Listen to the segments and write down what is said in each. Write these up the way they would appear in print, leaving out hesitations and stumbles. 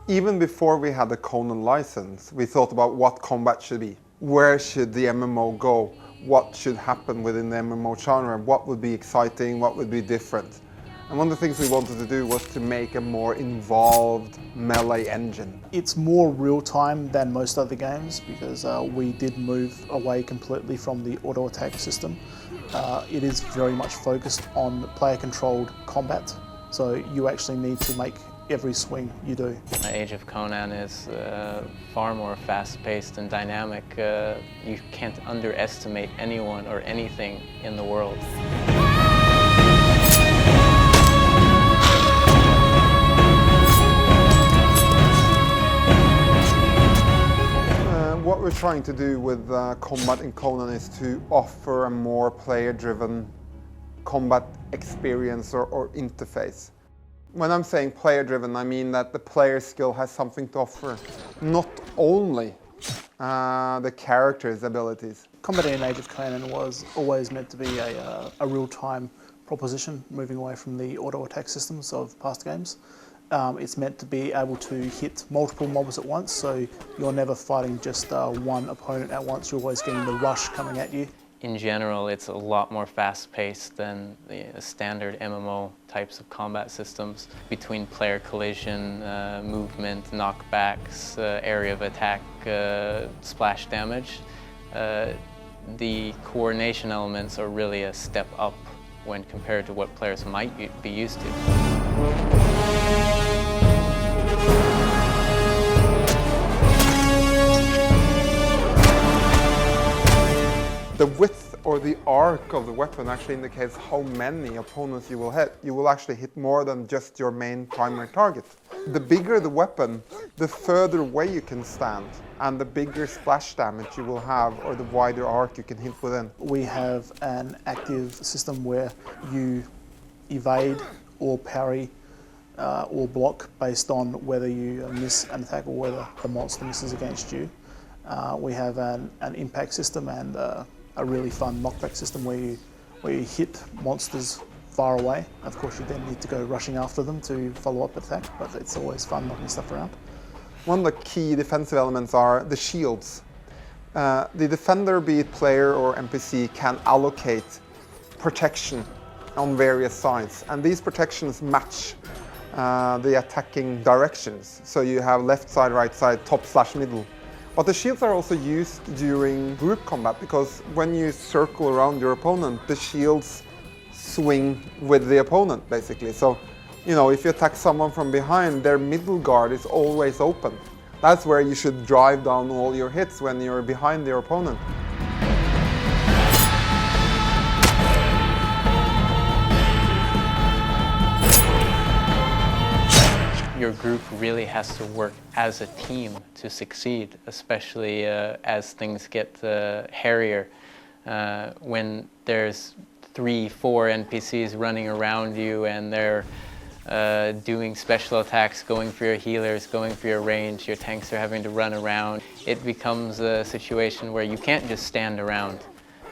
Even before we had the Conan license, we thought about what combat should be. Where should the MMO go? What should happen within the MMO genre? What would be exciting? What would be different? And one of the things we wanted to do was to make a more involved melee engine. It's more real-time than most other games because we did move away completely from the auto-attack system. It is very much focused on player-controlled combat, so you actually need to make every swing you do. Age of Conan is far more fast-paced and dynamic. You can't underestimate anyone or anything in the world. What we're trying to do with combat in Conan is to offer a more player-driven combat experience or interface. When I'm saying player-driven, I mean that the player skill has something to offer, not only the character's abilities. Combat in Age of Conan was always meant to be a real-time proposition, moving away from the auto-attack systems of past games. It's meant to be able to hit multiple mobs at once, so you're never fighting just one opponent at once, you're always getting the rush coming at you. In general, it's a lot more fast-paced than the standard MMO types of combat systems. Between player collision, movement, knockbacks, area of attack, splash damage, the coordination elements are really a step up when compared to what players might be used to. The width or the arc of the weapon actually indicates how many opponents you will hit. You will actually hit more than just your main primary target. The bigger the weapon, the further away you can stand, and the bigger splash damage you will have, or the wider arc you can hit within. We have an active system where you evade or parry or block based on whether you miss an attack or whether the monster misses against you. We have an impact system and a really fun knockback system where you hit monsters far away. Of course, you then need to go rushing after them to follow up attack, but it's always fun knocking stuff around. One of the key defensive elements are the shields. The defender, be it player or NPC, can allocate protection on various sides, and these protections match the attacking directions. So you have left side, right side, top/middle. But the shields are also used during group combat, because when you circle around your opponent, the shields swing with the opponent, basically. So, you know, if you attack someone from behind, their middle guard is always open. That's where you should drive down all your hits, when you're behind your opponent. Your group really has to work as a team to succeed, especially as things get hairier. When there's 3-4 NPCs running around you and they're doing special attacks, going for your healers, going for your range, your tanks are having to run around. It becomes a situation where you can't just stand around.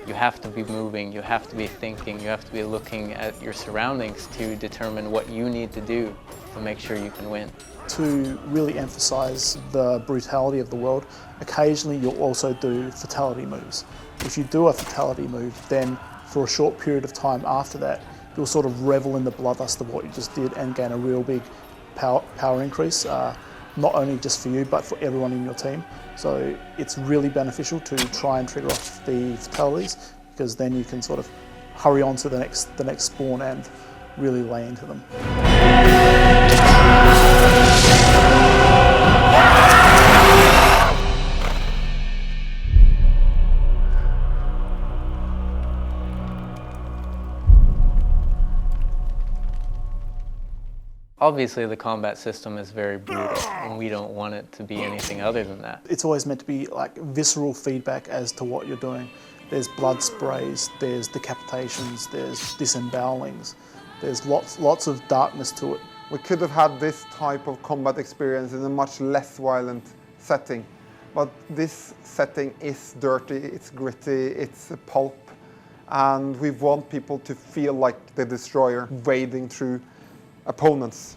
You have to be moving, you have to be thinking, you have to be looking at your surroundings to determine what you need to do to make sure you can win. To really emphasize the brutality of the world, occasionally you'll also do fatality moves. If you do a fatality move, then for a short period of time after that, you'll sort of revel in the bloodlust of what you just did and gain a real big power increase, not only just for you, but for everyone in your team. So it's really beneficial to try and trigger off the fatalities, because then you can sort of hurry on to the next spawn and really lay into them. Obviously, the combat system is very brutal, and we don't want it to be anything other than that. It's always meant to be like visceral feedback as to what you're doing. There's blood sprays, there's decapitations, there's disembowelings, there's lots of darkness to it. We could have had this type of combat experience in a much less violent setting, but this setting is dirty, it's gritty, it's a pulp, and we want people to feel like the destroyer wading through opponents.